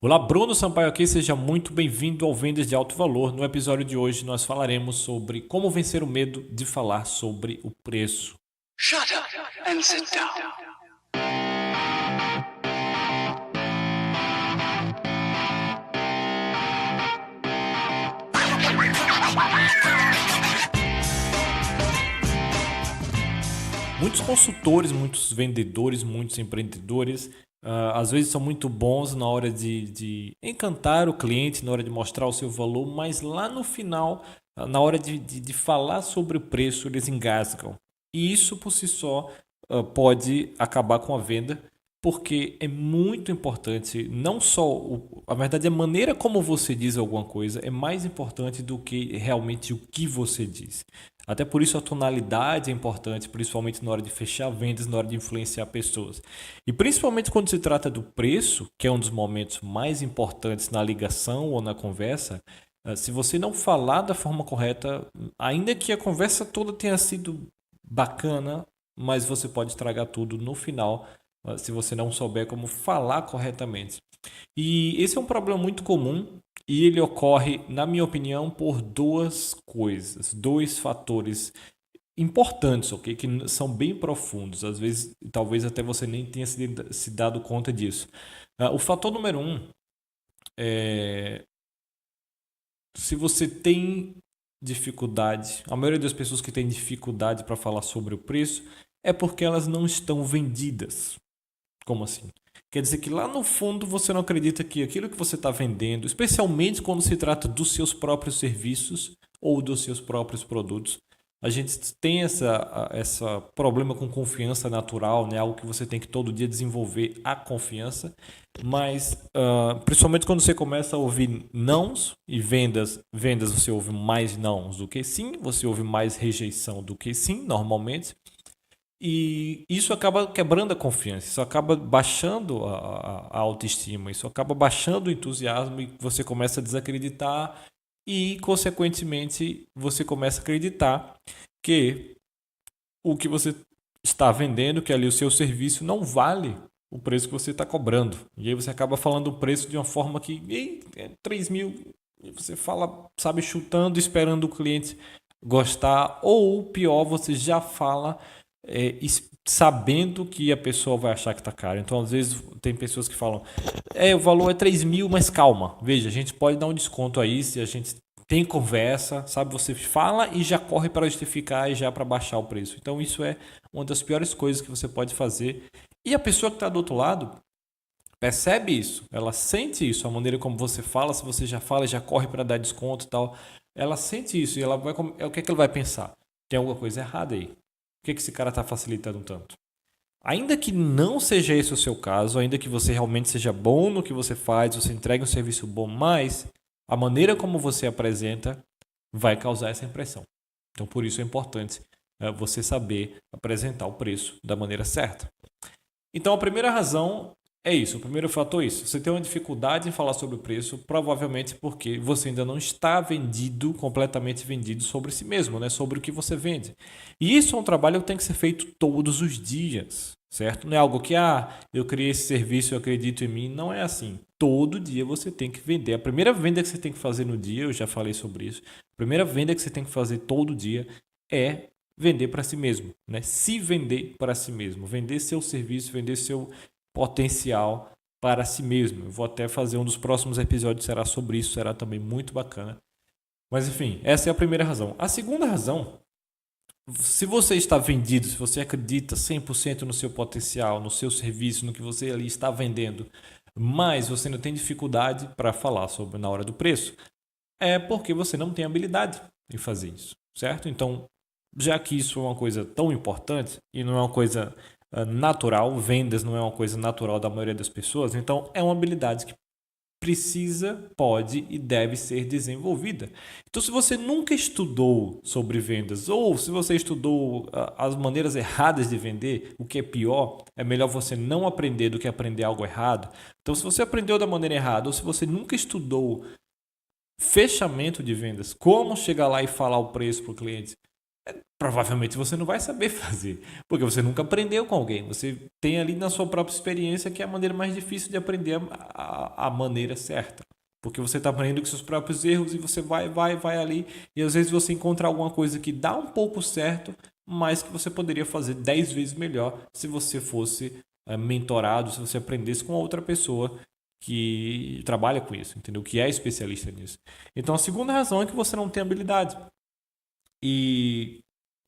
Olá, Bruno Sampaio aqui, seja muito bem-vindo ao Vendas de Alto Valor. No episódio de hoje nós falaremos sobre como vencer o medo de falar sobre o preço. Shut up and sit down. Muitos consultores, muitos vendedores, muitos empreendedores, às vezes são muito bons na hora de encantar o cliente, na hora de mostrar o seu valor, mas lá no final, na hora de falar sobre o preço, eles engasgam. E isso por si só pode acabar com a venda, porque é muito importante, não só, a verdade, a maneira como você diz alguma coisa é mais importante do que realmente o que você diz. Até por isso a tonalidade é importante, principalmente na hora de fechar vendas, na hora de influenciar pessoas. E principalmente quando se trata do preço, que é um dos momentos mais importantes na ligação ou na conversa, se você não falar da forma correta, ainda que a conversa toda tenha sido bacana, mas você pode estragar tudo no final, se você não souber como falar corretamente. E esse é um problema muito comum e ele ocorre, na minha opinião, por duas coisas, dois fatores importantes, ok? Que são bem profundos. Às vezes, talvez até você nem tenha se dado conta disso. O fator número um é se você tem dificuldade, a maioria das pessoas que tem dificuldade para falar sobre o preço é porque elas não estão vendidas. Como assim? Quer dizer que lá no fundo você não acredita que aquilo que você está vendendo, especialmente quando se trata dos seus próprios serviços ou dos seus próprios produtos, a gente tem essa problema com confiança natural, né? Algo que você tem que todo dia desenvolver a confiança, mas principalmente quando você começa a ouvir nãos e vendas você ouve mais nãos do que sim, você ouve mais rejeição do que sim, normalmente. E isso acaba quebrando a confiança, isso acaba baixando a autoestima, isso acaba baixando o entusiasmo e você começa a desacreditar e, consequentemente, você começa a acreditar que o que você está vendendo, que ali o seu serviço, não vale o preço que você está cobrando. E aí você acaba falando o preço de uma forma que é 3 mil, e você fala, sabe, chutando, esperando o cliente gostar, ou pior, você já fala sabendo que a pessoa vai achar que está caro. Então, às vezes, tem pessoas que falam, o valor é 3 mil, mas calma, veja, a gente pode dar um desconto aí se a gente tem conversa, sabe? Você fala e já corre para justificar e já para baixar o preço. Então, isso é uma das piores coisas que você pode fazer. E a pessoa que está do outro lado percebe isso, ela sente isso, a maneira como você fala, se você já fala, já corre para dar desconto e tal, ela sente isso e ela vai, o que é que ela vai pensar? Tem alguma coisa errada aí. Por que esse cara está facilitando tanto? Ainda que não seja esse o seu caso, ainda que você realmente seja bom no que você faz, você entregue um serviço bom, mas a maneira como você apresenta vai causar essa impressão. Então, por isso é importante você saber apresentar o preço da maneira certa. Então, a primeira razão é isso, o primeiro fator é isso. Você tem uma dificuldade em falar sobre o preço, provavelmente porque você ainda não está vendido, completamente vendido sobre si mesmo, né? Sobre o que você vende. E isso é um trabalho que tem que ser feito todos os dias, certo? Não é algo que, eu criei esse serviço, eu acredito em mim. Não é assim. Todo dia você tem que vender. A primeira venda que você tem que fazer no dia, eu já falei sobre isso, a primeira venda que você tem que fazer todo dia é vender para si mesmo, né? Se vender para si mesmo, vender seu serviço, vender seu potencial para si mesmo. Eu vou até fazer um dos próximos episódios será sobre isso, será também muito bacana. Mas enfim, essa é a primeira razão. A segunda razão, se você está vendido, se você acredita 100% no seu potencial, no seu serviço, no que você ali está vendendo, mas você não tem dificuldade para falar sobre na hora do preço, é porque você não tem habilidade em fazer isso, certo? Então, já que isso é uma coisa tão importante e não é uma coisa natural, vendas não é uma coisa natural da maioria das pessoas, então é uma habilidade que precisa, pode e deve ser desenvolvida. Então, se você nunca estudou sobre vendas ou se você estudou as maneiras erradas de vender, o que é pior, é melhor você não aprender do que aprender algo errado. Então, se você aprendeu da maneira errada ou se você nunca estudou fechamento de vendas, como chegar lá e falar o preço para o cliente, provavelmente você não vai saber fazer, porque você nunca aprendeu com alguém. Você tem ali na sua própria experiência que é a maneira mais difícil de aprender a maneira certa. Porque você está aprendendo com seus próprios erros e você vai ali e às vezes você encontra alguma coisa que dá um pouco certo, mas que você poderia fazer 10 vezes melhor se você fosse mentorado, se você aprendesse com outra pessoa que trabalha com isso, entendeu? Que é especialista nisso. Então a segunda razão é que você não tem habilidade. E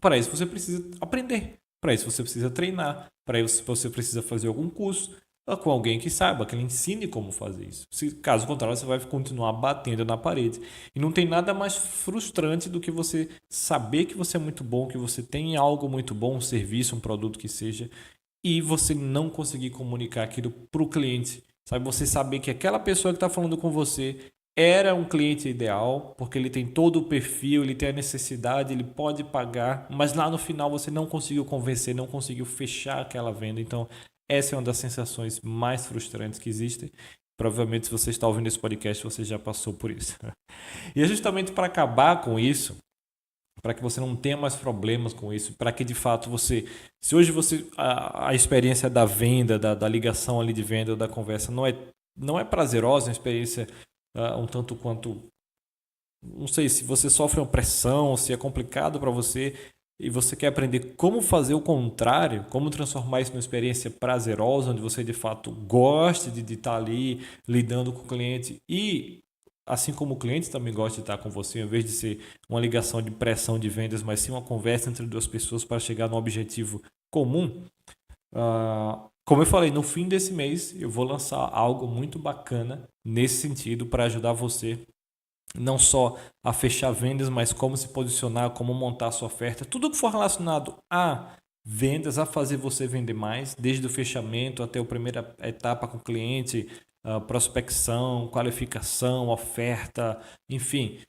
para isso você precisa aprender. Para isso você precisa treinar. Para isso você precisa fazer algum curso com alguém que saiba, que lhe ensine como fazer isso. Caso contrário, você vai continuar batendo na parede. E não tem nada mais frustrante do que você saber que você é muito bom, que você tem algo muito bom, um serviço, um produto que seja, e você não conseguir comunicar aquilo para o cliente. Sabe? Você saber que aquela pessoa que está falando com você era um cliente ideal, porque ele tem todo o perfil, ele tem a necessidade, ele pode pagar, mas lá no final você não conseguiu convencer, não conseguiu fechar aquela venda. Então, essa é uma das sensações mais frustrantes que existem. Provavelmente, se você está ouvindo esse podcast, você já passou por isso. E é justamente para acabar com isso, para que você não tenha mais problemas com isso, para que de fato você, se hoje você a experiência da venda, da ligação ali de venda ou da conversa não é prazerosa, é uma experiência um tanto quanto, não sei se você sofre uma pressão, se é complicado para você e você quer aprender como fazer o contrário, como transformar isso numa experiência prazerosa, onde você de fato goste de estar ali lidando com o cliente e assim como o cliente também gosta de estar com você, em vez de ser uma ligação de pressão de vendas, mas sim uma conversa entre duas pessoas para chegar num objetivo comum. Como eu falei, no fim desse mês eu vou lançar algo muito bacana nesse sentido para ajudar você não só a fechar vendas, mas como se posicionar, como montar a sua oferta, tudo que for relacionado a vendas, a fazer você vender mais, desde o fechamento até a primeira etapa com o cliente, prospecção, qualificação, oferta, enfim.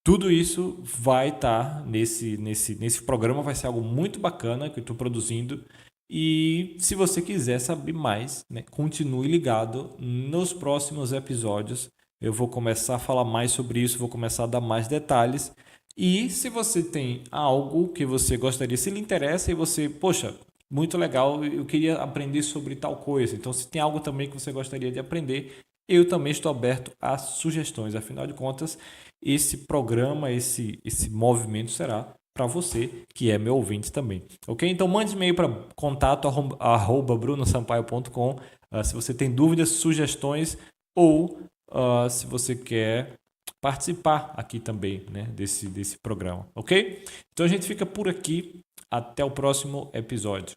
Tudo isso vai estar nesse programa, vai ser algo muito bacana que eu estou produzindo. E se você quiser saber mais, né, continue ligado nos próximos episódios. Eu vou começar a falar mais sobre isso, vou começar a dar mais detalhes. E se você tem algo que você gostaria, se lhe interessa e você, poxa, muito legal, eu queria aprender sobre tal coisa. Então, se tem algo também que você gostaria de aprender, eu também estou aberto a sugestões. Afinal de contas, esse programa, esse movimento será para você que é meu ouvinte também, ok? Então mande e-mail para contato@brunosampaio.com se você tem dúvidas, sugestões ou se você quer participar aqui também, né, desse programa, ok? Então a gente fica por aqui, até o próximo episódio.